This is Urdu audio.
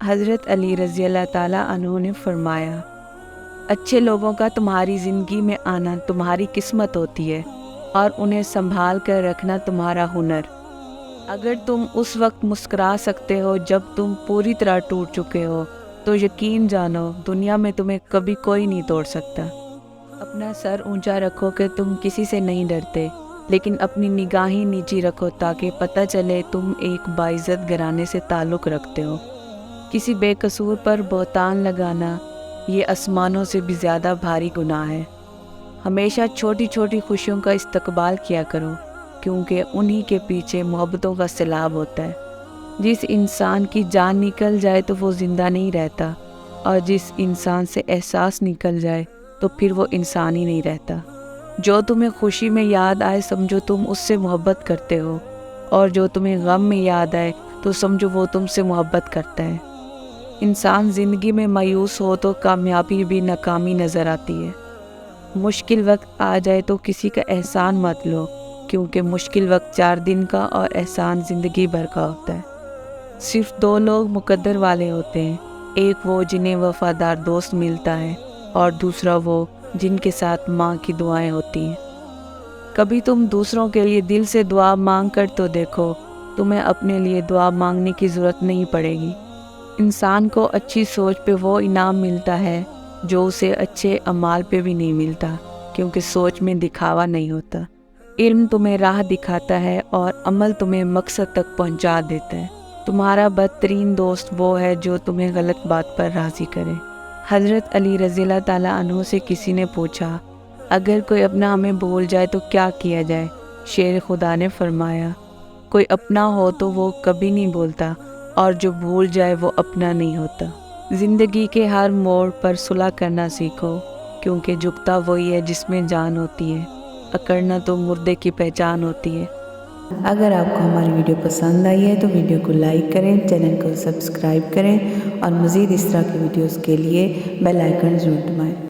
حضرت علی رضی اللہ تعالیٰ عنہ نے فرمایا، اچھے لوگوں کا تمہاری زندگی میں آنا تمہاری قسمت ہوتی ہے اور انہیں سنبھال کر رکھنا تمہارا ہنر۔ اگر تم اس وقت مسکرا سکتے ہو جب تم پوری طرح ٹوٹ چکے ہو تو یقین جانو دنیا میں تمہیں کبھی کوئی نہیں توڑ سکتا۔ اپنا سر اونچا رکھو کہ تم کسی سے نہیں ڈرتے، لیکن اپنی نگاہیں نیچی رکھو تاکہ پتہ چلے تم ایک باعزت گھرانے سے تعلق رکھتے ہو۔ کسی بے قصور پر بہتان لگانا یہ آسمانوں سے بھی زیادہ بھاری گناہ ہے۔ ہمیشہ چھوٹی چھوٹی خوشیوں کا استقبال کیا کرو، کیونکہ انہی کے پیچھے محبتوں کا سیلاب ہوتا ہے۔ جس انسان کی جان نکل جائے تو وہ زندہ نہیں رہتا، اور جس انسان سے احساس نکل جائے تو پھر وہ انسان ہی نہیں رہتا۔ جو تمہیں خوشی میں یاد آئے سمجھو تم اس سے محبت کرتے ہو، اور جو تمہیں غم میں یاد آئے تو سمجھو وہ تم سے محبت کرتا ہے۔ انسان زندگی میں مایوس ہو تو کامیابی بھی ناکامی نظر آتی ہے۔ مشکل وقت آ جائے تو کسی کا احسان مت لو، کیونکہ مشکل وقت 4 دن کا اور احسان زندگی بھر کا ہوتا ہے۔ صرف 2 لوگ مقدر والے ہوتے ہیں، ایک وہ جنہیں وفادار دوست ملتا ہے، اور دوسرا وہ جن کے ساتھ ماں کی دعائیں ہوتی ہیں۔ کبھی تم دوسروں کے لیے دل سے دعا مانگ کر تو دیکھو، تمہیں اپنے لیے دعا مانگنے کی ضرورت نہیں پڑے گی۔ انسان کو اچھی سوچ پہ وہ انعام ملتا ہے جو اسے اچھے اعمال پہ بھی نہیں ملتا، کیونکہ سوچ میں دکھاوا نہیں ہوتا۔ علم تمہیں راہ دکھاتا ہے اور عمل تمہیں مقصد تک پہنچا دیتا ہے۔ تمہارا بدترین دوست وہ ہے جو تمہیں غلط بات پر راضی کرے۔ حضرت علی رضی اللہ تعالیٰ عنہ سے کسی نے پوچھا، اگر کوئی اپنا ہمیں بھول جائے تو کیا کیا جائے؟ شیر خدا نے فرمایا، کوئی اپنا ہو تو وہ کبھی نہیں بولتا، اور جو بھول جائے وہ اپنا نہیں ہوتا۔ زندگی کے ہر موڑ پر صلح کرنا سیکھو، کیونکہ جھکتا وہی ہے جس میں جان ہوتی ہے، اکڑنا تو مردے کی پہچان ہوتی ہے۔ اگر آپ کو ہماری ویڈیو پسند آئی ہے تو ویڈیو کو لائک کریں، چینل کو سبسکرائب کریں، اور مزید اس طرح کی ویڈیوز کے لیے بیل آئیکن ضرور دبائیں۔